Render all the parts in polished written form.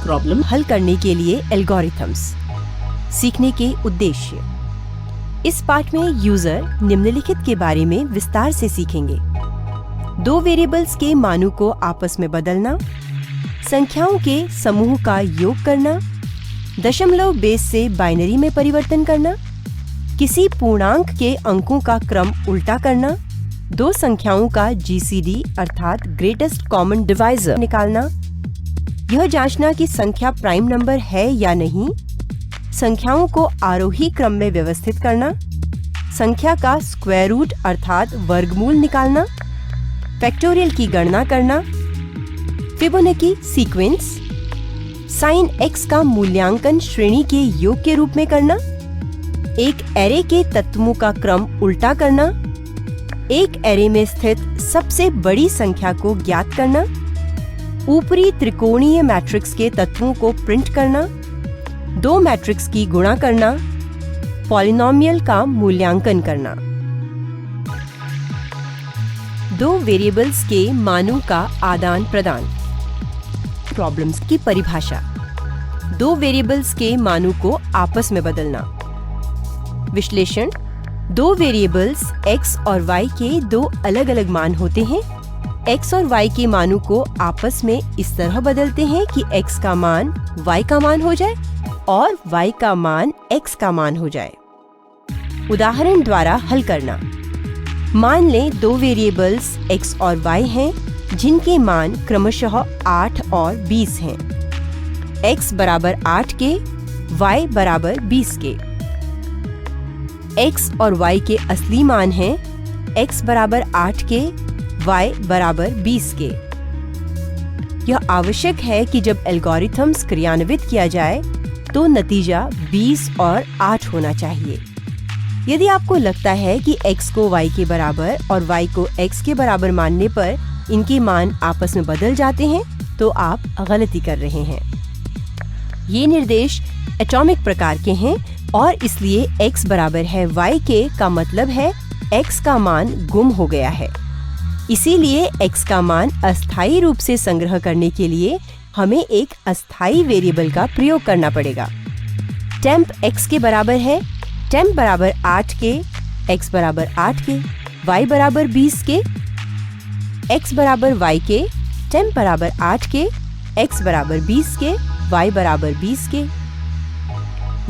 Problem हल करने के लिए एल्गोरिथम्स। सीखने के उद्देश्य। इस पाठ में यूजर निम्नलिखित के बारे में विस्तार से सीखेंगे। दो वेरिएबल्स के मानों को आपस में बदलना, संख्याओं के समूह का योग करना, दशमलव बेस से बाइनरी में परिवर्तन करना, किसी पूर्णांक के अंकों का क्रम उल्टा करना, दो संख्याओं का GCD अर्थात ग्रेटेस्ट कॉमन डिवाइजर निकालना, यह जांचना कि संख्या प्राइम नंबर है या नहीं, संख्याओं को आरोही क्रम में व्यवस्थित करना, संख्या का स्क्वायर रूट अर्थात वर्गमूल निकालना, फैक्टोरियल की गणना करना, फिबोनाची सीक्वेंस, साइन x का मूल्यांकन श्रेणी के योग के रूप में करना, एक एरे के तत्वों का क्रम उल्टा करना, एक एरे में स्थित सबसे बड़ी संख्या को ज्ञात करना, ऊपरी त्रिकोणीय मैट्रिक्स के तत्वों को प्रिंट करना, दो मैट्रिक्स की गुणा करना, पॉलिनोमियल का मूल्यांकन करना। दो वेरिएबल्स के मानों का आदान प्रदान। प्रॉब्लम्स की परिभाषा। दो वेरिएबल्स के मानों को आपस में बदलना। विश्लेषण। दो वेरिएबल्स x और y के दो अलग अलग मान होते हैं। x और y के मानों को आपस में इस तरह बदलते हैं कि x का मान y का मान हो जाए और y का मान x का मान हो जाए। उदाहरण द्वारा हल करना। मान लें दो वेरिएबल्स x और y हैं जिनके मान क्रमशः 8 और 20 हैं। x बराबर 8 के, y बराबर 20 के। x और y के असली मान हैं x बराबर 8 के, y बराबर 20 के। यह आवश्यक है कि जब एल्गोरिथम्स क्रियान्वित किया जाए तो नतीजा 20 और 8 होना चाहिए। यदि आपको लगता है कि x को y के बराबर और y को x के बराबर मानने पर इनके मान आपस में बदल जाते हैं तो आप गलती कर रहे हैं। ये निर्देश एटॉमिक प्रकार के हैं और इसलिए x बराबर है y के का मतलब है x का मान गुम हो गया है। इसीलिए x का मान अस्थायी रूप से संग्रह करने के लिए हमें एक अस्थायी वेरिएबल का प्रयोग करना पड़ेगा। टेम्प x के बराबर है, टेम्प बराबर 8 के, x बराबर 8 के, y बराबर 20 के, x बराबर y के, टेम्प बराबर 8 के, x बराबर 20 के, y बराबर 20 के।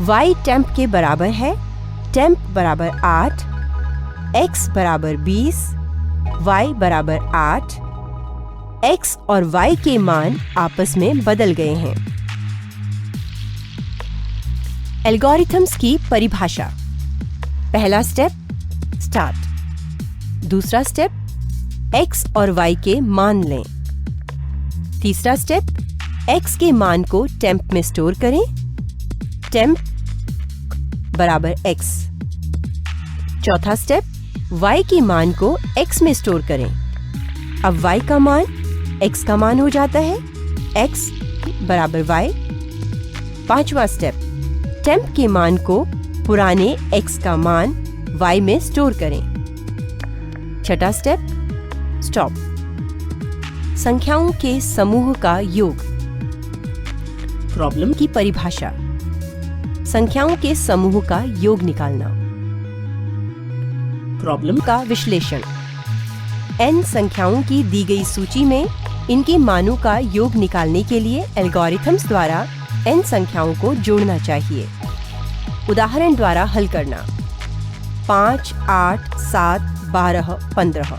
y टेम्प के बराबर है, टेम्प बराबर 8, x बराबर 20, y बराबर 8। x और y के मान आपस में बदल गए हैं। एल्गोरिथम्स की परिभाषा। पहला स्टेप स्टार्ट। दूसरा स्टेप x और y के मान लें। तीसरा स्टेप x के मान को टेम्प में स्टोर करें। टेम्प बराबर x। चौथा स्टेप y के मान को x में स्टोर करें। अब y का मान x का मान हो जाता है, x बराबर y। पांचवा स्टेप टेम्प के मान को पुराने x का मान y में स्टोर करें। छठा स्टेप स्टॉप। संख्याओं के समूह का योग। प्रॉब्लम की परिभाषा। संख्याओं के समूह का योग निकालना। प्रॉब्लम का विश्लेषण। n संख्याओं की दी गई सूची में इनके मानों का योग निकालने के लिए एल्गोरिथम्स द्वारा n संख्याओं को जोड़ना चाहिए। उदाहरण द्वारा हल करना। 5, 8, 7, 12, 15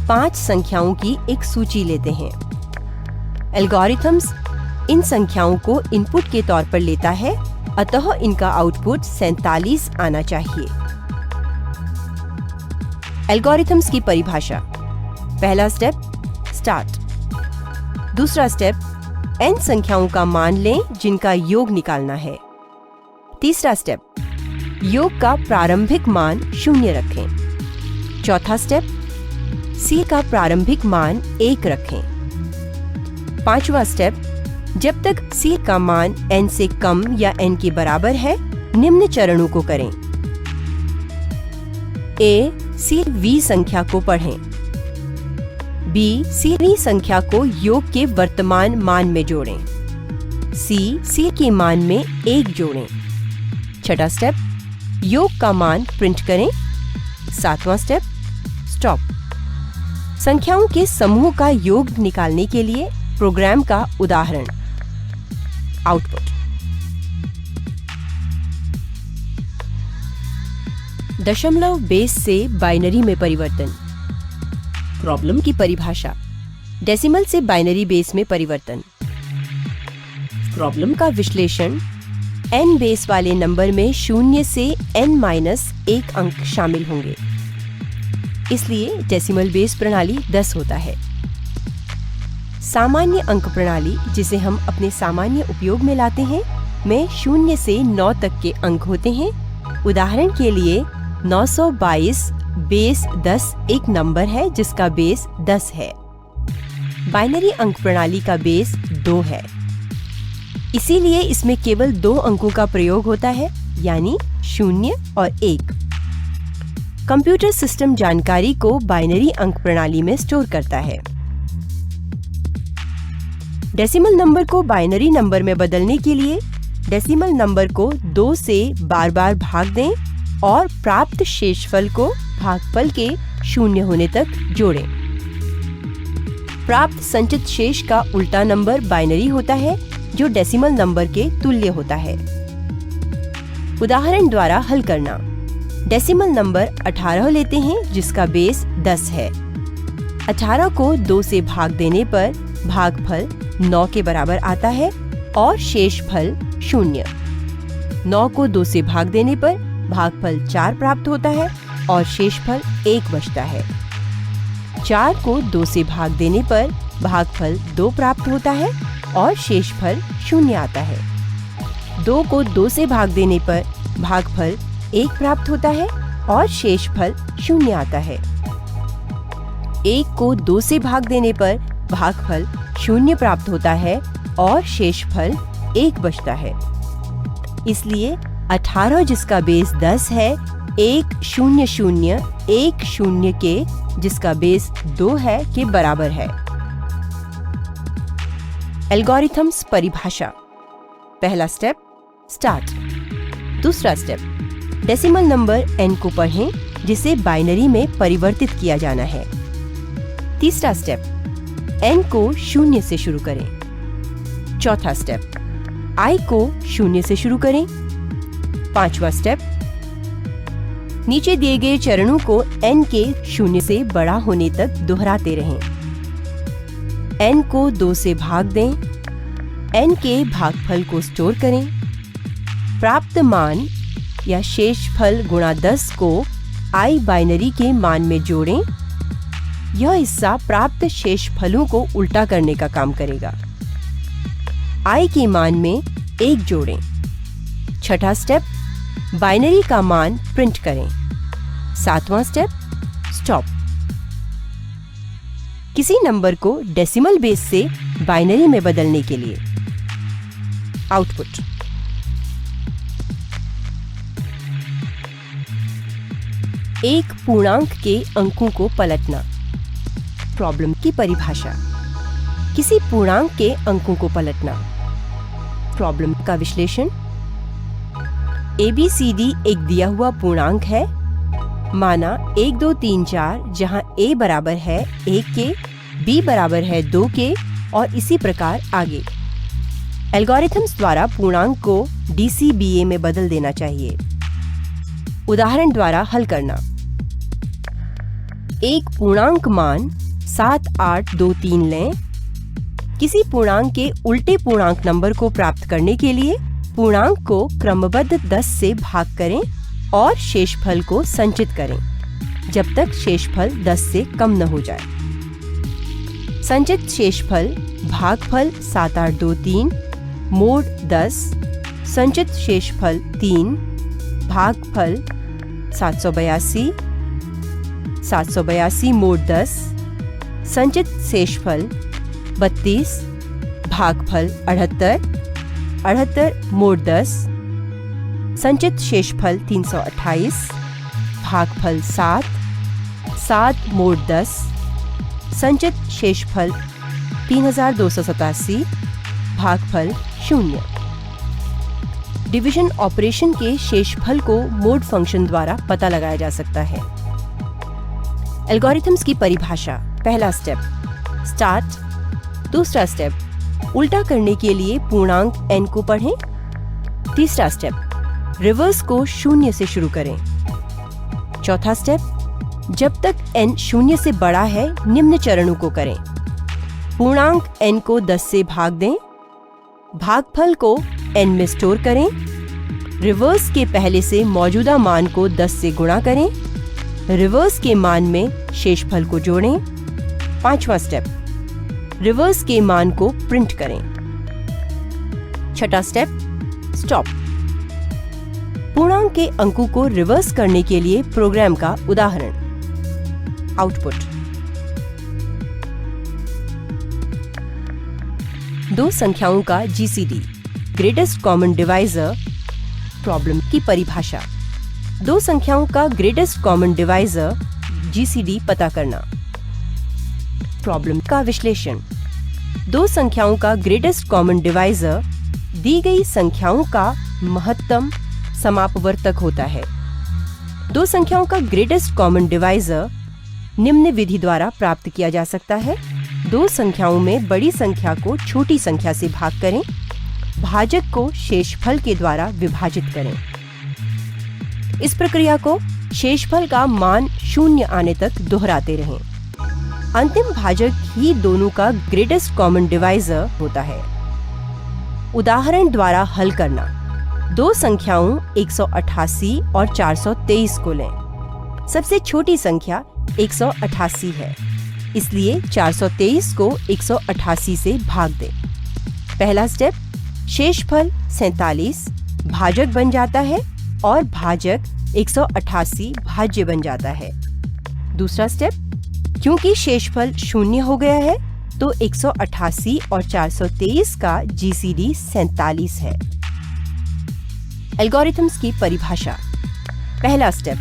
5 संख्याओं की एक सूची लेते हैं। एल्गोरिथम्स इन संख्याओं को इनपुट के तौर पर लेता है, अतः इनका आउटपुट 47 आना चाहिए। एल्गोरिथम्स की परिभाषा। पहला स्टेप स्टार्ट। दूसरा स्टेप n संख्याओं का मान लें जिनका योग निकालना है। तीसरा स्टेप योग का प्रारंभिक मान 0 रखें। चौथा स्टेप c का प्रारंभिक मान 1 रखें। पांचवा स्टेप जब तक c का मान n से कम या n के बराबर है निम्न चरणों को करें। a c v संख्या को पढ़ें। b c v संख्या को योग के वर्तमान मान में जोड़ें। सी के मान में 1 जोड़ें। छठा स्टेप, योग का मान प्रिंट करें। सातवां स्टेप, स्टॉप। संख्याओं के समूह का योग निकालने के लिए प्रोग्राम का उदाहरण। आउटपुट। दशमलव बेस से बाइनरी में परिवर्तन। प्रॉब्लम की परिभाषा। डेसिमल से बाइनरी बेस में परिवर्तन। प्रॉब्लम का विश्लेषण। n बेस वाले नंबर में 0 से n-1 अंक शामिल होंगे, इसलिए डेसिमल बेस प्रणाली 10 होता है। सामान्य अंक प्रणाली, जिसे हम अपने सामान्य उपयोग में लाते हैं, में 0 से 9 तक के अंक होते हैं। उदाहरण के लिए 922 बेस 10 एक नंबर है जिसका बेस 10 है। बाइनरी अंक प्रणाली का बेस 2 है, इसीलिए इसमें केवल 2 अंकों का प्रयोग होता है, यानी 0 और 1। कंप्यूटर सिस्टम जानकारी को बाइनरी अंक प्रणाली में स्टोर करता है। डेसिमल नंबर को बाइनरी नंबर में बदलने के लिए डेसिमल नंबर को 2 से बार-बार भाग दें और प्राप्त शेषफल को भागफल के 0 होने तक जोड़ें। प्राप्त संचित शेष का उल्टा नंबर बाइनरी होता है, जो डेसिमल नंबर के तुल्य होता है। उदाहरण द्वारा हल करना। डेसिमल नंबर 18 लेते हैं जिसका बेस 10 है। 18 को 2 से भाग देने पर भागफल 9 के बराबर आता है और शेषफल 0। 9 को 2 से भाग देने पर भागफल 4 प्राप्त होता है और शेषफल 1 बचता है। 4 को 2 से भाग देने पर भागफल 2 प्राप्त होता है और शेषफल 0 आता है। 2 को 2 से भाग देने पर भागफल 1 प्राप्त होता है और शेषफल 0 आता है। 1 को 2 से भाग देने पर भागफल 0 प्राप्त होता है और शेषफल 1 बचता है। इसलिए 18, जिसका बेस 10 है, 10010 के, जिसका बेस 2 है, के बराबर है। एल्गोरिथम्स परिभाषा। पहला स्टेप, स्टार्ट। दूसरा स्टेप, डेसिमल नंबर n को पढ़ें जिसे बाइनरी में परिवर्तित किया जाना है। तीसरा स्टेप, n को 0 से शुरू करें। चौथा स्टेप, i को 0 से शुरू करें। पांचवा स्टेप, नीचे दिए गए चरणों को n के 0 से बड़ा होने तक दोहराते रहें। n को 2 से भाग दें। n के भागफल को स्टोर करें। प्राप्त मान या शेषफल गुणा 10 को i बाइनरी के मान में जोड़ें। यह हिस्सा प्राप्त शेषफलों को उल्टा करने का काम करेगा। i के मान में 1 जोड़ें। छठा स्टेप, बाइनरी का मान प्रिंट करें। सातवां स्टेप, स्टॉप। किसी नंबर को डेसिमल बेस से बाइनरी में बदलने के लिए। आउटपुट। एक पूर्णांक के अंकों को पलटना। प्रॉब्लम की परिभाषा। किसी पूर्णांक के अंकों को पलटना। प्रॉब्लम का विश्लेषण। ABCD एक दिया हुआ पूर्णांक है, माना 1 2 3 4, जहां A बराबर है 1 के, B बराबर है 2 के और इसी प्रकार आगे। एल्गोरिथम्स द्वारा पूर्णांक को DCBA में बदल देना चाहिए। उदाहरण द्वारा हल करना। एक पूर्णांक मान 7 8 2 3 लें। किसी पूर्णांक के उल्टे पूर्णांक नंबर को प्राप्त करने के लिए पूर्णांक को क्रमबद्ध 10 से भाग करें और शेषफल को संचित करें जब तक शेषफल 10 से कम न हो जाए। संचित शेषफल भागफल 7 8 2 3 मोड 10, संचित शेषफल 3 भागफल 782 मोड 10, संचित शेषफल 32 भागफल 78 मोड 10, संचित शेषफल 328 भागफल 7 मोड 10, संचित शेषफल 3287 भागफल 0। डिवीजन ऑपरेशन के शेषफल को मोड फंक्शन द्वारा पता लगाया जा सकता है। एल्गोरिथम्स की परिभाषा। पहला स्टेप स्टार्ट। दूसरा स्टेप उल्टा करने के लिए पूर्णांक n को पढ़ें। तीसरा स्टेप रिवर्स को 0 से शुरू करें। चौथा स्टेप जब तक n 0 से बड़ा है निम्न चरणों को करें। पूर्णांक n को 10 से भाग दें। भागफल को n में स्टोर करें। रिवर्स के पहले से मौजूदा मान को 10 से गुणा करें। रिवर्स के मान में शेषफल को जोड़ें। पांचवा स्टेप रिवर्स के मान को प्रिंट करें। छठा स्टेप स्टॉप। पूर्णांक के अंकों को रिवर्स करने के लिए प्रोग्राम का उदाहरण। आउटपुट। दो संख्याओं का GCD greatest common divisor problem की परिभाषा। दो संख्याओं का ग्रेटेस्ट कॉमन डिवाइजर जीसीडी पता करना। प्रॉब्लम का विश्लेषण। दो संख्याओं का ग्रेटेस्ट कॉमन डिवाइजर दी गई संख्याओं का महत्तम समापवर्तक होता है। दो संख्याओं का ग्रेटेस्ट कॉमन डिवाइजर निम्न विधि द्वारा प्राप्त किया जा सकता है। दो संख्याओं में बड़ी संख्या को छोटी संख्या से भाग करें। भाजक को शेषफल के द्वारा विभाजित करें। इस प्रक्रिया को शेषफल का मान 0 आने तक दोहराते रहें। अंतिम भाजक ही दोनों का ग्रेटेस्ट कॉमन डिवाइजर होता है। उदाहरण द्वारा हल करना। दो संख्याओं 188 और 423 को लें। सबसे छोटी संख्या 188 है, इसलिए 423 को 188 से भाग दें। पहला स्टेप शेषफल 47 भाजक बन जाता है और भाजक 188 भाज्य बन जाता है। दूसरा स्टेप क्योंकि शेषफल 0 हो गया है तो 188 और 423 का जीसीडी 47 है। एल्गोरिथम्स की परिभाषा। पहला स्टेप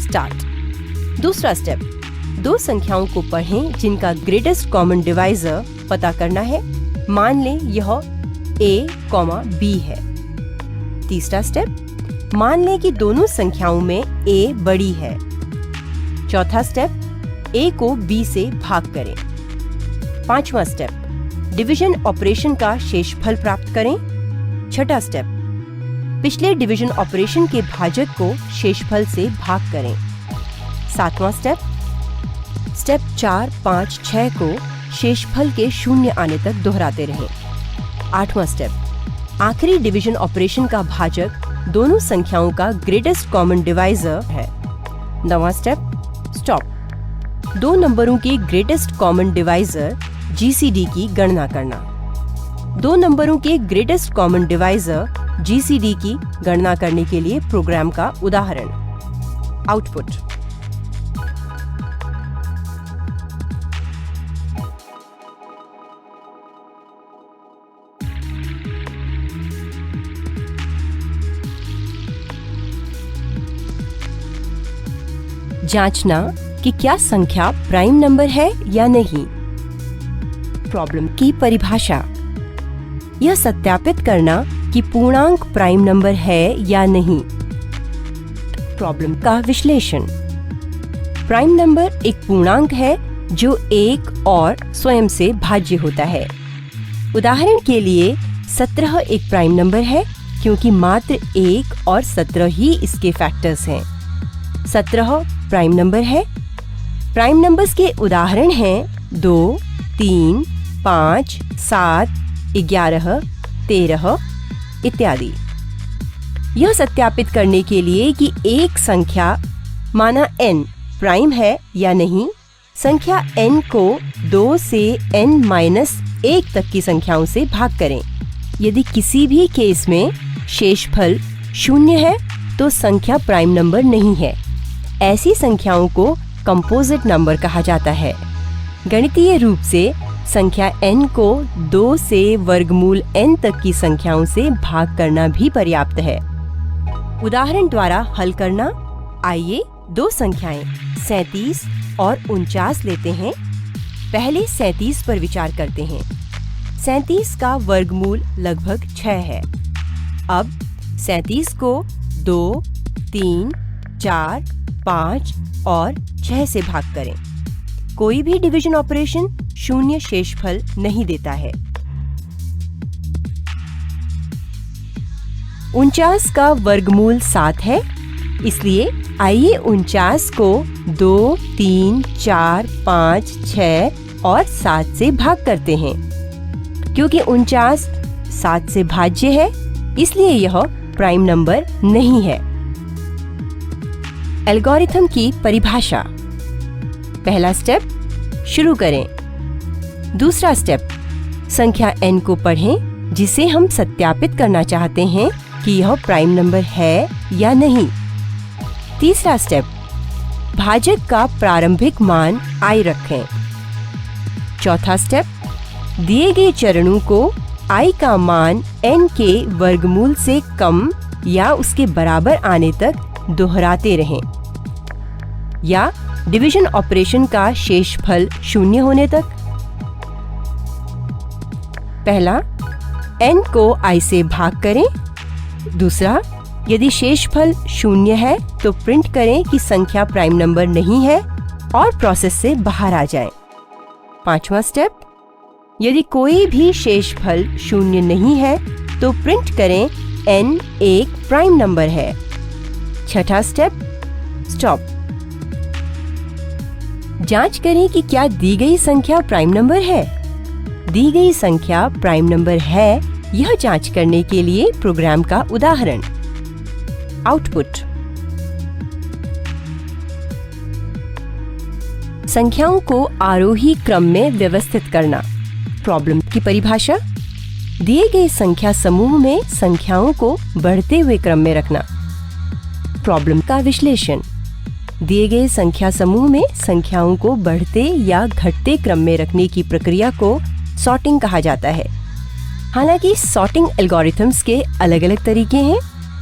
स्टार्ट। दूसरा स्टेप दो संख्याओं को पढ़ें जिनका ग्रेटेस्ट कॉमन डिवाइजर पता करना है। मान लें यह a, b है। तीसरा स्टेप मान लें कि दोनों संख्याओं में a बड़ी है। चौथा स्टेप a को b से भाग करें। पांचवा स्टेप डिवीजन ऑपरेशन का शेषफल प्राप्त करें। छठा स्टेप पिछले डिवीजन ऑपरेशन के भाजक को शेषफल से भाग करें। सातवां स्टेप 4, 5, 6 को शेषफल के 0 आने तक दोहराते रहें। आठवां स्टेप आखिरी डिवीजन ऑपरेशन का भाजक दोनों संख्याओं का ग्रेटेस्ट कॉमन डिवाइजर है। नौवां स्टेप स्टॉप। दो नंबरों के ग्रेटेस्ट कॉमन डिवाइजर जीसीडी की गणना करना। दो नंबरों के ग्रेटेस्ट कॉमन डिवाइजर जीसीडी की गणना करने के लिए प्रोग्राम का उदाहरण। आउटपुट। जांचना कि क्या संख्या प्राइम नंबर है या नहीं। प्रॉब्लम की परिभाषा। यह सत्यापित करना कि पूर्णांक प्राइम नंबर है या नहीं। प्रॉब्लम का विश्लेषण। प्राइम नंबर एक पूर्णांक है जो एक और स्वयं से भाज्य होता है। उदाहरण के लिए 17 एक प्राइम नंबर है क्योंकि मात्र 1 और 17 ही इसके फैक्टर्स हैं। 17 प्राइम नंबर है। प्राइम नंबर्स के उदाहरण हैं 2, 3, 5, 7, 11, 13 इत्यादि। यह सत्यापित करने के लिए कि एक संख्या माना n प्राइम है या नहीं, संख्या n को 2 से n-1 तक की संख्याओं से भाग करें। यदि किसी भी केस में शेषफल 0 है तो संख्या प्राइम नंबर नहीं है। ऐसी संख्याओं को कंपोजिट नंबर कहा जाता है। गणितीय रूप से संख्या n को 2 से वर्गमूल n तक की संख्याओं से भाग करना भी पर्याप्त है। उदाहरण द्वारा हल करना। आइए दो संख्याएं 37 और 49 लेते हैं। पहले 37 पर विचार करते हैं। 37 का वर्गमूल लगभग 6 है। अब 37 को 2, 3, 4, 5 और 6 से भाग करें। कोई भी डिवीजन ऑपरेशन शून्य शेषफल नहीं देता है। 49 का वर्गमूल 7 है, इसलिए आइए 49 को 2, 3, 4, 5, 6 और 7 से भाग करते हैं। क्योंकि 49 7 से भाज्य है, इसलिए यह प्राइम नंबर नहीं है। एल्गोरिथम की परिभाषा। पहला स्टेप, शुरू करें। दूसरा स्टेप, संख्या n को पढ़ें जिसे हम सत्यापित करना चाहते हैं कि यह प्राइम नंबर है या नहीं। तीसरा स्टेप, भाजक का प्रारंभिक मान i रखें। चौथा स्टेप, दिए गए चरणों को i का मान n के वर्गमूल से कम या उसके बराबर आने तक दोहराते रहें या डिवीजन ऑपरेशन का शेषफल शून्य होने तक। पहला, n को i से भाग करें। दूसरा, यदि शेषफल शून्य है तो प्रिंट करें कि संख्या प्राइम नंबर नहीं है और प्रोसेस से बाहर आ जाएं। पांचवा स्टेप, यदि कोई भी शेषफल शून्य नहीं है तो प्रिंट करें n एक प्राइम नंबर है। छठा स्टेप, स्टॉप। जांच करें कि क्या दी गई संख्या प्राइम नंबर है। दी गई संख्या प्राइम नंबर है, यह जांच करने के लिए प्रोग्राम का उदाहरण। आउटपुट। संख्याओं को आरोही क्रम में व्यवस्थित करना। प्रॉब्लम की परिभाषा। दिए गए संख्या समूह में संख्याओं को बढ़ते हुए क्रम में रखना। प्रॉब्लम का विश्लेषण। दिए गए संख्या समूह में संख्याओं को बढ़ते या घटते क्रम में रखने की प्रक्रिया को सॉर्टिंग कहा जाता है। हालांकि सॉर्टिंग एल्गोरिथम्स के अलग अलग तरीके हैं।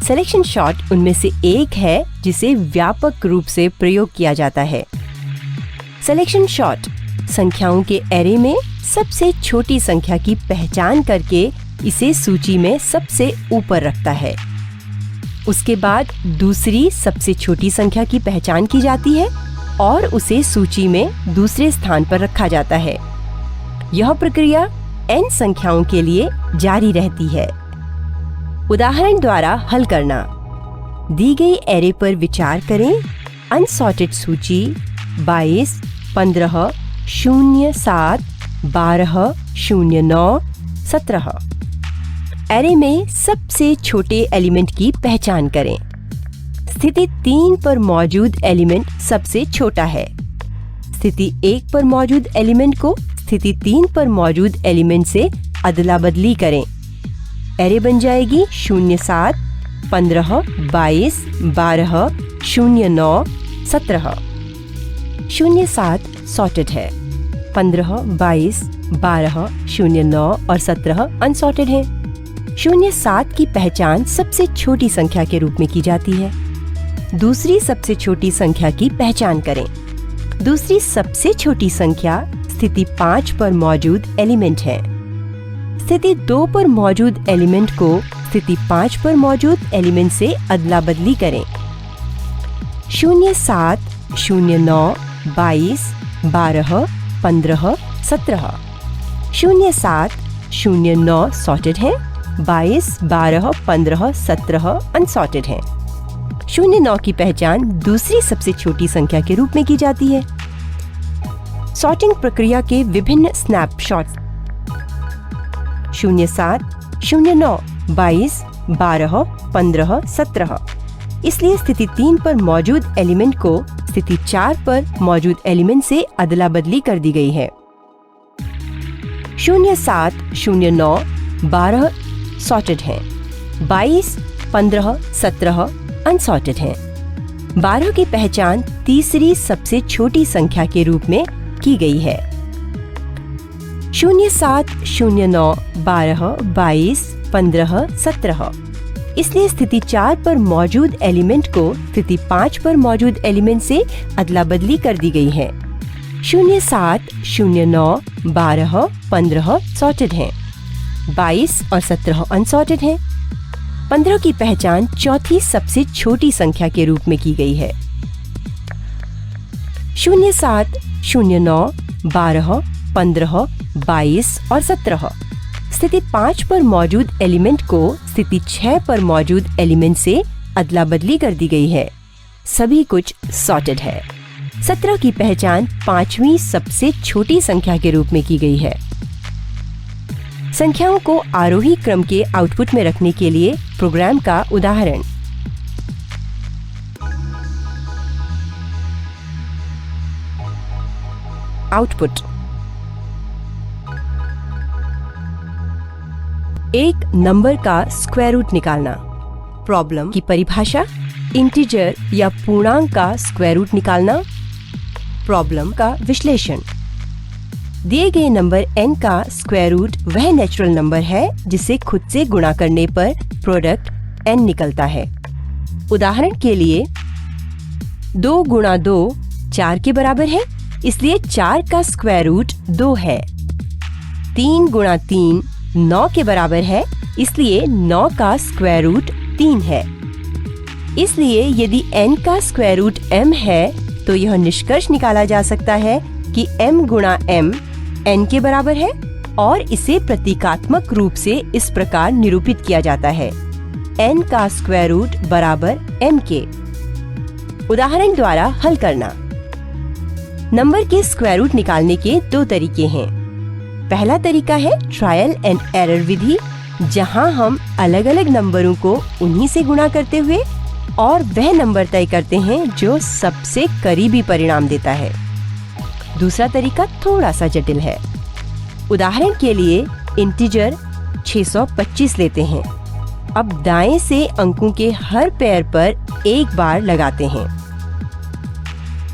सिलेक्शन सॉर्ट उनमें से एक है जिसे व्यापक रूप से प्रयोग किया जाता है। सिलेक्शन सॉर्ट संख्याओं के एरे में सबसे छोटी संख्या की पहचान करके इसे सूची में सबसे ऊपर रखता है। उसके बाद दूसरी सबसे छोटी संख्या की पहचान की जाती है और उसे सूची में दूसरे स्थान पर रखा जाता है। यह प्रक्रिया n संख्याओं के लिए जारी रहती है। उदाहरण द्वारा हल करना। दी गई एरे पर विचार करें। अनसॉर्टेड सूची 22, 15, 07, 12, 09, 17। एरे में सबसे छोटे एलिमेंट की पहचान करें। स्थिति 3 पर मौजूद एलिमेंट सबसे छोटा है। स्थिति 1 पर मौजूद एलिमेंट को स्थिति 3 पर मौजूद एलिमेंट से अदला बदली करें। एरे बन जाएगी 07, 15, 22, 12, 09, 17। 07 सॉर्टेड है। 15, 22, 12, 09 और 17 अनसॉर्टेड है। 07 की पहचान सबसे छोटी संख्या के रूप में की जाती है। दूसरी सबसे छोटी संख्या की पहचान करें। दूसरी सबसे छोटी संख्या स्थिति 5 पर मौजूद एलिमेंट है। स्थिति 2 पर मौजूद एलिमेंट को स्थिति 5 पर मौजूद एलिमेंट से अदला बदली करें। 07, 09, 22, 12, 15, 17। 07, 09 सॉर्टेड है। 22, 12, 15, 17 अनसॉर्टेड है। 09 की पहचान दूसरी सबसे छोटी संख्या के रूप में की जाती है। सॉर्टिंग प्रक्रिया के विभिन्न स्नैपशॉट्स। 07, 09, 22, 12, 15, 17। इसलिए स्थिति 3 पर मौजूद एलिमेंट को स्थिति 4 पर मौजूद एलिमेंट से अदला बदली कर दी गई है। 07, 09, 12 सॉर्टेड है। 22, 15, 17 अनसॉर्टेड है। 12 की पहचान तीसरी सबसे छोटी संख्या के रूप में की गई है। 07, 09, 12, 22, 15, 17। इसलिए स्थिति 4 पर मौजूद एलिमेंट को स्थिति 5 पर मौजूद एलिमेंट से अदला बदली कर दी गई है। 07, 09, 12, 15 सॉर्टेड हैं। 22 और 17 अनसॉर्टेड हैं। 15 की पहचान चौथी सबसे छोटी संख्या के रूप में की गई है। 07, 09, 12, 15, 22 और 17 स्थिति 5 पर मौजूद एलिमेंट को स्थिति 6 पर मौजूद एलिमेंट से अदला बदली कर दी गई है। सभी कुछ सॉर्टेड है। 17 की पहचान 5वीं सबसे छोटी संख्या के रूप में की गई है। संख्याओं को आरोही क्रम के आउटपुट में रखने के लिए प्रोग्राम का उदाहरण। आउटपुट एक नंबर का स्क्वायर रूट निकालना। प्रॉब्लम की परिभाषा इंटीजर या पूर्णांक का स्क्वायर रूट निकालना। प्रॉब्लम का विश्लेषण दिए गए नंबर n का स्क्वायर रूट वह नेचुरल नंबर है जिसे खुद से गुणा करने पर प्रोडक्ट n निकलता है। उदाहरण के लिए 2 गुणा 2 4 के बराबर है, इसलिए 4 का स्क्वायर रूट 2 है। 3 गुणा 3 9 के बराबर है, इसलिए 9 का स्क्वायर रूट 3 है। इसलिए यदि n का स्क्वायर रूट m है तो यह निष्कर्ष निकाला जा सकता है कि m गुणा m n के बराबर है और इसे प्रतीकात्मक रूप से इस प्रकार निरूपित किया जाता है n का स्क्वायर रूट बराबर m के। उदाहरण द्वारा हल करना। नंबर के स्क्वायर रूट निकालने के 2 तरीके हैं। पहला तरीका है ट्रायल एंड एरर विधि, जहां हम अलग अलग नंबरों को उन्हीं से गुणा करते हुए और वह नंबर तय करते हैं जो सबसे करीबी परिणाम देता है। दूसरा तरीका थोड़ा सा जटिल है। उदाहरण के लिए इंटीजर 625 लेते हैं। अब दाएं से अंकों के हर पेयर पर एक बार लगाते हैं।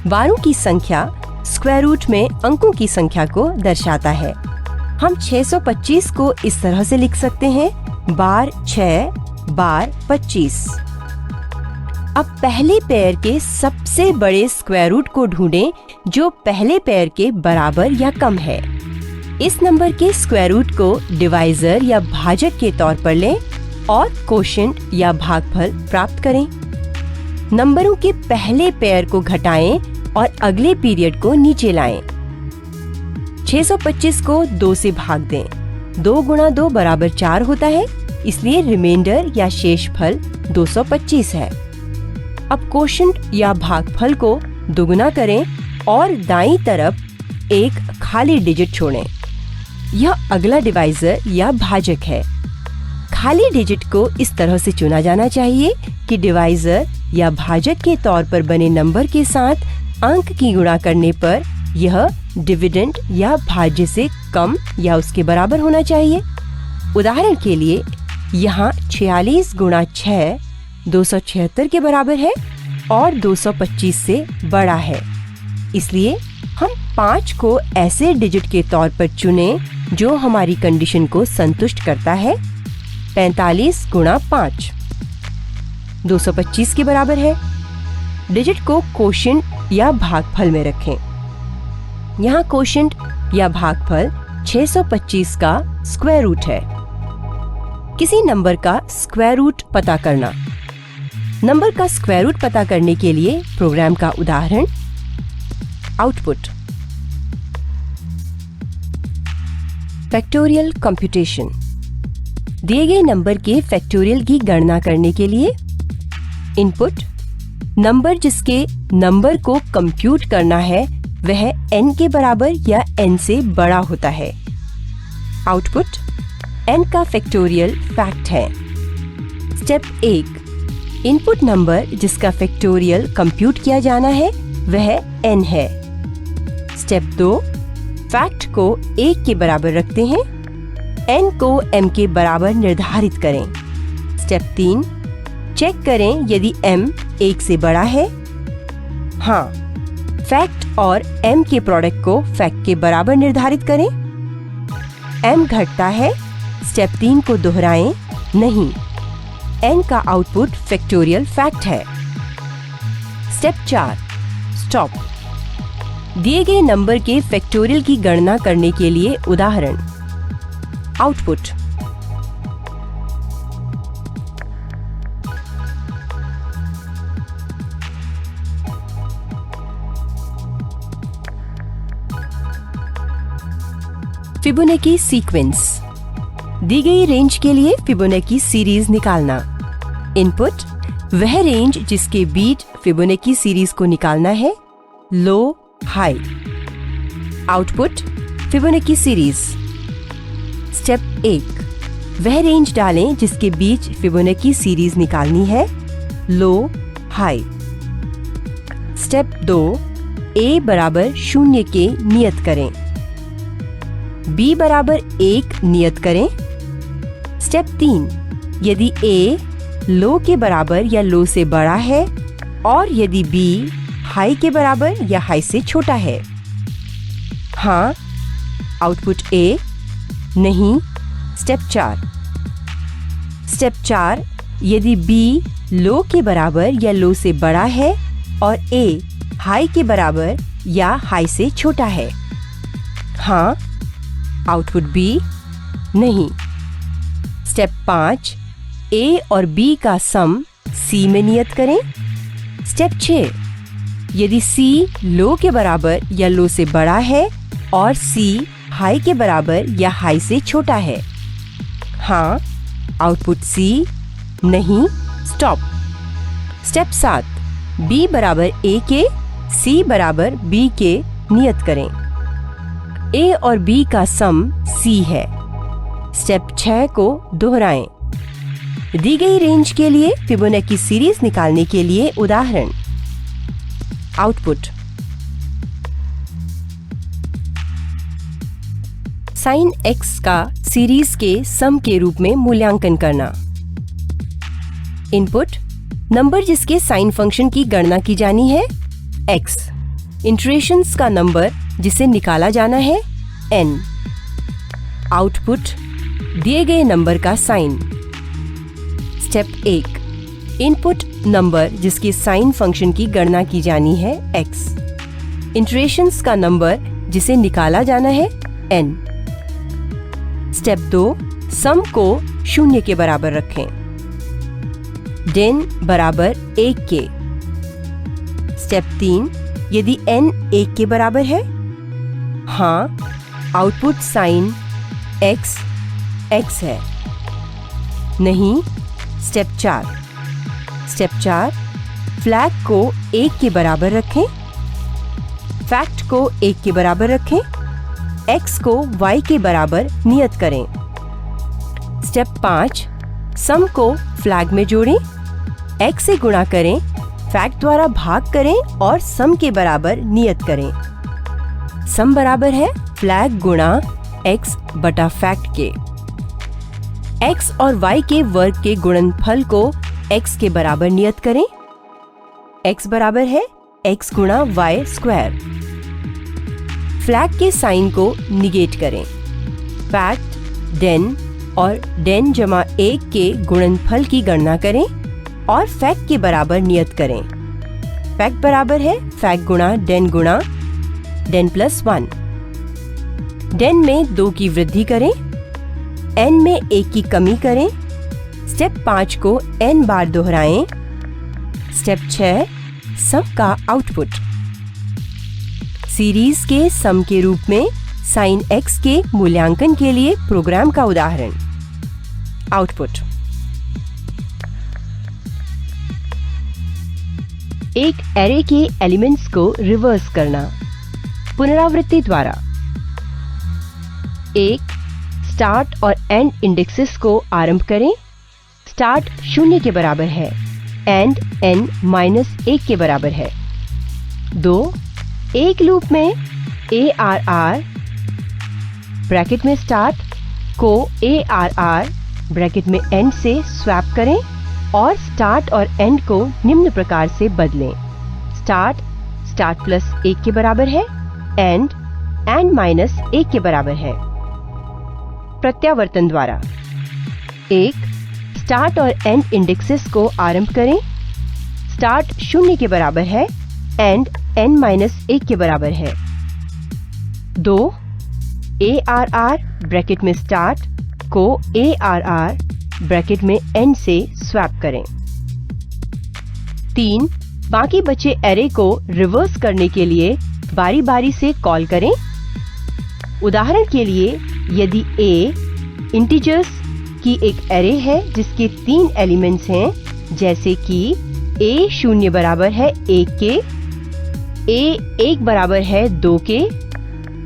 बारों की संख्या स्क्वायर रूट में अंकों की संख्या को दर्शाता है। हम 625 को इस तरह से लिख सकते हैं, बार 6 बार 25। अब पहले पेयर के सबसे बड़े स्क्वायर रूट को ढूंढें जो पहले पेयर के बराबर या कम है। इस नंबर के स्क्वायर रूट को डिवाइजर या भाजक के तौर पर लें और कोशेंट या भागफल प्राप्त करें। नंबरों के पहले पेयर को घटाएं और अगले पीरियड को नीचे लाएं। 625 को 2 से भाग दें। 2 गुणा 2 बराबर 4 होता है, इसलिए रिमाइंडर या शेषफल 225 है। अब कोशेंट या भागफल को दोगुना करें और दाईं तरफ एक खाली डिजिट छोड़ें। यह अगला डिवाइजर या भाजक है। खाली डिजिट को इस तरह से चुना जाना चाहिए कि डिवाइजर या भाजक के तौर पर बने नंबर के साथ अंक की गुणा करने पर यह डिविडेंड या भाज्य से कम या उसके बराबर होना चाहिए। उदाहरण के लिए यहाँ 46 गुणा 6 276 के बराबर है और 225 से बड़ा है। इसलिए हम 5 को ऐसे डिजिट के तौर पर चुनें जो हमारी कंडीशन को संतुष्ट करता है। 45 गुणा 5 225 के बराबर है। डिजिट को कोशेंट या भागफल में रखें। यहाँ कोशेंट या भागफल 625 का स्क्वायर रूट है। किसी नंबर का स्क्वायर रूट पता करना। नंबर का स्क्वायर रूट पता करने के लिए प्रोग्राम का उदाहरण। Output factorial computation. दिए गए नंबर के फैक्टोरियल की गणना करने के लिए इनपुट नंबर जिसके नंबर को कंप्यूट करना है वह n के बराबर या n से बड़ा होता है। आउटपुट n का फैक्टोरियल फैक्ट है। स्टेप 1 इनपुट नंबर जिसका फैक्टोरियल कंप्यूट किया जाना है वह n है। स्टेप 2 फैक्ट को 1 के बराबर रखते हैं। n को m के बराबर निर्धारित करें। स्टेप 3 चेक करें यदि m 1 से बड़ा है। हाँ, फैक्ट और m के प्रोडक्ट को फैक्ट के बराबर निर्धारित करें। m घटता है, स्टेप 3 को दोहराएं नहीं। n का आउटपुट फैक्टोरियल फैक्ट है। Step 4 stop. दिए गए नंबर के फैक्टोरियल की गणना करने के लिए उदाहरण। Output Fibonacci sequence. दी गई रेंज के लिए फिबोनाची सीरीज निकालना। इनपुट वह रेंज जिसके बीच फिबोनाची सीरीज को निकालना है, low high. Output Fibonacci series. Step 1, वह रेंज डालें जिसके बीच फिबोनाची सीरीज निकालनी है, लो हाई। स्टेप 2, a बराबर 0 के नियत करें, b बराबर 1 नियत करें। स्टेप 3, यदि a लो के बराबर या लो से बड़ा है और यदि b हाई के बराबर या हाई से छोटा है। हाँ, आउटपुट a, नहीं, स्टेप 4। स्टेप 4, यदि b लो के बराबर या लो से बड़ा है और a हाई के बराबर या हाई से छोटा है। हाँ, आउटपुट b, नहीं। स्टेप 5, a और b का सम c में नियत करें। स्टेप 6, यदि c लो के बराबर या लो से बड़ा है और c हाई के बराबर या हाई से छोटा है। हाँ, आउटपुट c, नहीं, स्टॉप। स्टेप 7, b बराबर a के, c बराबर b के नियत करें। a और b का सम c है। स्टेप 6 को दोहराएं। दी गई रेंज के लिए फिबोनाची सीरीज निकालने के लिए उदाहरण। आउटपुट साइन x का सीरीज के सम के रूप में मूल्यांकन करना। इनपुट नंबर जिसके साइन फंक्शन की गणना की जानी है, x। इटरेशंस का नंबर जिसे निकाला जाना है, n। आउटपुट दिए गए नंबर का साइन। स्टेप 1, इनपुट नंबर जिसके साइन फंक्शन की गणना की जानी है, x। इटरेशंस का नंबर जिसे निकाला जाना है, n। स्टेप 2, सम को 0 के बराबर रखें। den बराबर 1 के। स्टेप 3, यदि n 1 के बराबर है। हाँ, आउटपुट साइन x x है। नहीं, स्टेप 4। स्टेप 4, फ्लैग को 1 के बराबर रखें। फैक्ट को 1 के बराबर रखें। x को y के बराबर नियत करें। स्टेप 5, सम को फ्लैग में जोड़ें। x से गुणा करें, फैक्ट द्वारा भाग करें और सम के बराबर नियत करें। सम बराबर है फ्लैग गुणा x बटा फैक्ट के। x और y के वर्ग के गुणनफल को x के बराबर नियत करें। x बराबर है x गुणा y स्क्वायर। फ्लैग के साइन को निगेट करें। फैक्ट, den और den जमा 1 के गुणनफल की गणना करें और फैक्ट के बराबर नियत करें। फैक्ट बराबर है फैक्ट गुणा den प्लस 1। den में 2 की वृद्धि करें, n में 1 की कमी करें। स्टेप 5 को n बार दोहराएं। स्टेप 6, सम का आउटपुट। सीरीज के सम के रूप में साइन x के मूल्यांकन के लिए प्रोग्राम का उदाहरण। आउटपुट एक एरे के एलिमेंट्स को रिवर्स करना। पुनरावृत्ति द्वारा। 1, स्टार्ट और एंड इंडेक्सेस को आरंभ करें। स्टार्ट 0 के बराबर है, एंड n -1 के बराबर है। 2, एक लूप में ARR ब्रैकेट में स्टार्ट को ARR ब्रैकेट में एंड से स्वैप करें और स्टार्ट और एंड को निम्न प्रकार से बदलें। स्टार्ट प्लस 1 के बराबर है, एंड -1 के बराबर है। प्रत्यावर्तन द्वारा। 1, स्टार्ट और एंड इंडेक्सेस को आरंभ करें। स्टार्ट 0 के बराबर है, एंड n-1 के बराबर है। 2, ARR ब्रैकेट में स्टार्ट को ARR ब्रैकेट में n से स्वैप करें। 3, बाकी बचे एरे को रिवर्स करने के लिए बारी बारी से कॉल करें। उदाहरण के लिए यदि A इंटीजर्स की एक एरे है जिसके 3 एलिमेंट्स हैं, जैसे कि A 0 बराबर है 1 के, A 1 बराबर है 2 के,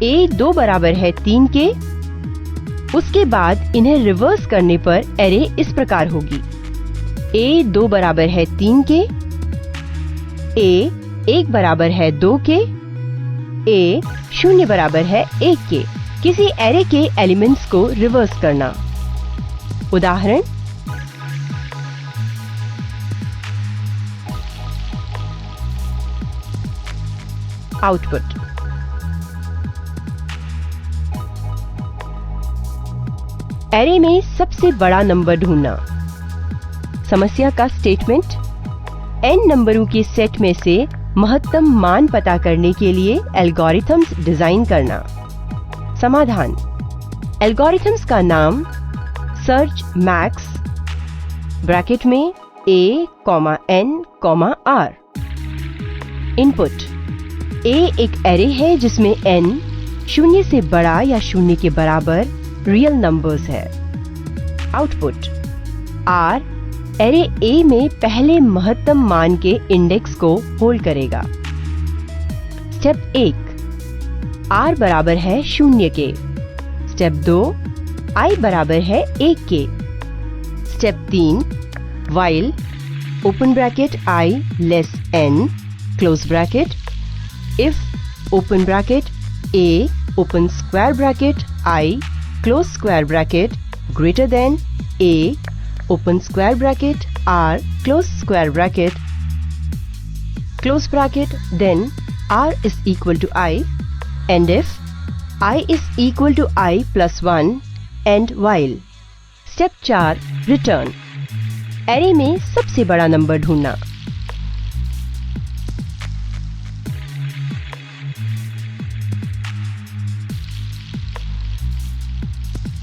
A 2 बराबर है 3 के, उसके बाद इन्हें रिवर्स करने पर एरे इस प्रकार होगी: A 2 बराबर है 3 के, A 1 बराबर है 2 के, A 0 बराबर है 1 के। किसी एरे के एलिमेंट्स को रिवर्स करना। उदाहरण: आउटपुट। एरे में सबसे बड़ा नंबर ढूंढना। समस्या का स्टेटमेंट: n नंबरों के सेट में से महत्तम मान पता करने के लिए एल्गोरिथम्स डिजाइन करना। समाधान: एल्गोरिथम्स का नाम सर्च मैक्स ब्रैकेट में A, N, R। Input: A एक एरे है जिसमें n 0 से बड़ा या 0 के बराबर रियल नंबर्स है। आउटपुट: R एरे A में पहले महत्तम मान के इंडेक्स को होल्ड करेगा। स्टेप 1 R बराबर है 0 के। स्टेप 2 I बराबर है 1 के। Step 3 while open bracket I less n close bracket if open bracket A open square bracket I close square bracket greater than A open square bracket R close square bracket close bracket, then R is equal to I, and if I is equal to I plus 1 and while। Step 4 return. Array में सबसे बड़ा number ढूंढना।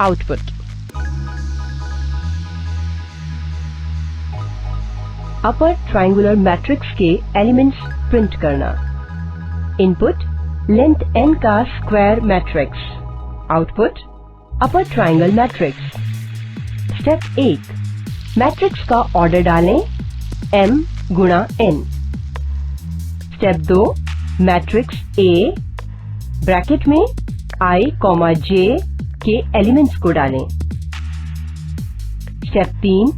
Output: upper triangular matrix के elements print करना। Input: length n का square matrix. Output: अपर triangle matrix. Step 1 matrix का order डालें m गुणा n। Step 2 matrix A bracket में I, J के एलिमेंट्स को डालें। स्टेप 3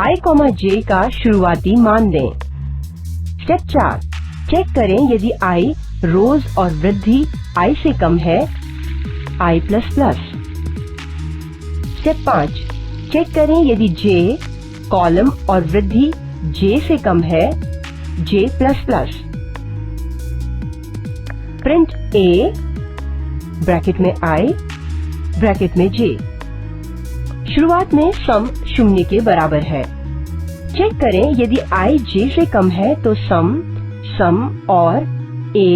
I, J का शुरुआती मान दें। स्टेप 4 चेक करें यदि I रोज और वृद्धि I से कम है I++। स्टेप 5 चेक करें यदि J कॉलम और वृद्धि J से कम है J++। प्रिंट A ब्रैकेट में I ब्रैकेट में J। शुरुआत में सम 0 के बराबर है। चेक करें यदि I J से कम है तो सम और A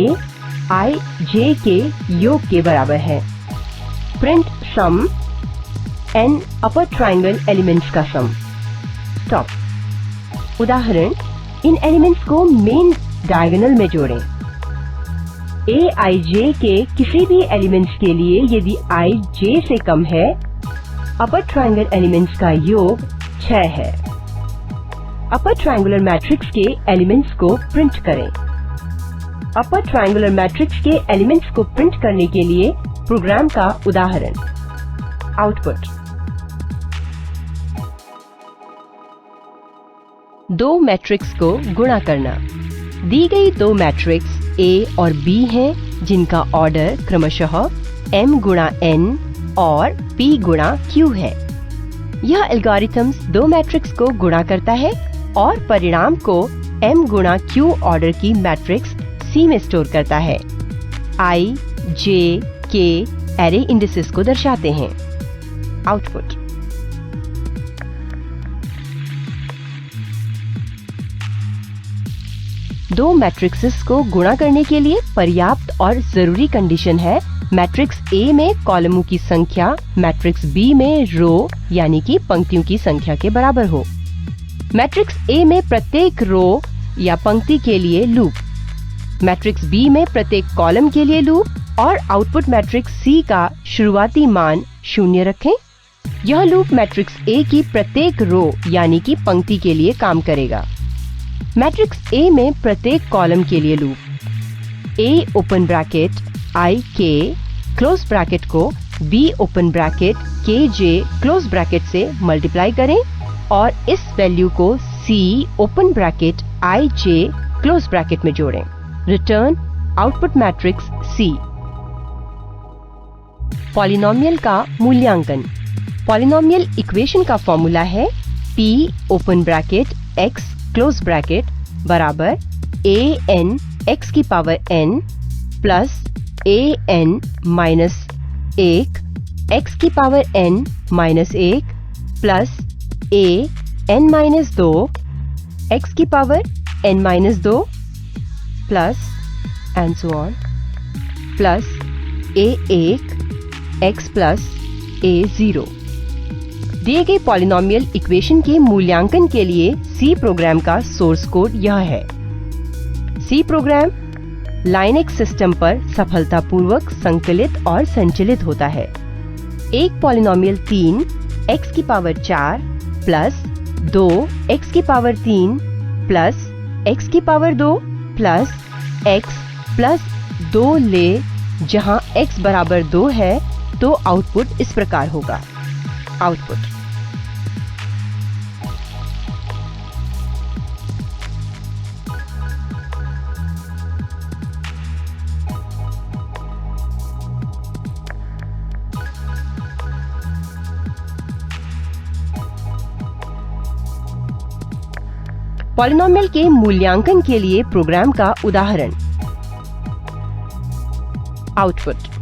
I J के योग के बराबर है। प्रिंट सम n अपर ट्रायंगल एलिमेंट्स का सम। स्टॉप। उदाहरण: इन एलिमेंट्स को मेन डायगोनल में जोड़ें। A I J के किसी भी एलिमेंट्स के लिए यदि I J से कम है, अपर ट्रायंगल एलिमेंट्स का योग 6 है। अपर ट्रायंगुलर मैट्रिक्स के एलिमेंट्स को प्रिंट करें। अपर ट्रायंगुलर मैट्रिक्स के एलिमेंट्स को प्रिंट करने के लिए प्रोग्राम का उदाहरण। आउटपुट: 2 मैट्रिक्स को गुणा करना। दी गई 2 मैट्रिक्स A और B हैं जिनका ऑर्डर क्रमशः m गुणा n और p गुणा q है। यह एल्गोरिथम्स 2 मैट्रिक्स को गुणा करता है और परिणाम को m गुणा q ऑर्डर की मैट्रिक्स C में स्टोर करता है। I, J, K array indices को दर्शाते हैं। आउटपुट: दो मैट्रिक्सेस को गुणा करने के लिए पर्याप्त और जरूरी कंडीशन है मैट्रिक्स A में कॉलमों की संख्या मैट्रिक्स B में रो यानी कि पंक्तियों की संख्या के बराबर हो। मैट्रिक्स A में प्रत्येक रो या पंक्ति के लिए लूप, मैट्रिक्स B में प्रत्येक कॉलम के लिए लूप और आउटपुट मैट्रिक्स C का शुरुआती मान 0 रखें। यह लूप मैट्रिक्स A की प्रत्येक रो यानी कि पंक्ति के लिए काम करेगा। मैट्रिक्स A में प्रत्येक कॉलम के लिए loop A open bracket I K close bracket को B open bracket K J close bracket से मल्टीप्लाई करें और इस वैल्यू को C open bracket I J close bracket में जोड़ें। Return output matrix C। Polynomial का मूल्यांकन। पॉलिनोमियल इक्वेशन का फॉर्मूला है P open bracket X close bracket बराबर an x की power n plus an minus 1 x की power n minus 1 plus an minus 2 x की power n minus 2 plus and so on plus a1 x plus a0। दिए गए polynomial equation के मूल्यांकन के लिए C प्रोग्राम का सोर्स कोड यह है। C प्रोग्राम लाइनक्स सिस्टम पर सफलतापूर्वक संकलित और संचालित होता है। एक पॉलिनोमियल 3 x की पावर 4 प्लस 2 x की पावर 3 प्लस x की पावर 2 प्लस x प्लस 2 ले जहां x बराबर 2 है तो आउटपुट इस प्रकार होगा। आउटपुट पॉलिनोमियल के मूल्यांकन के लिए प्रोग्राम का उदाहरण। आउटपुट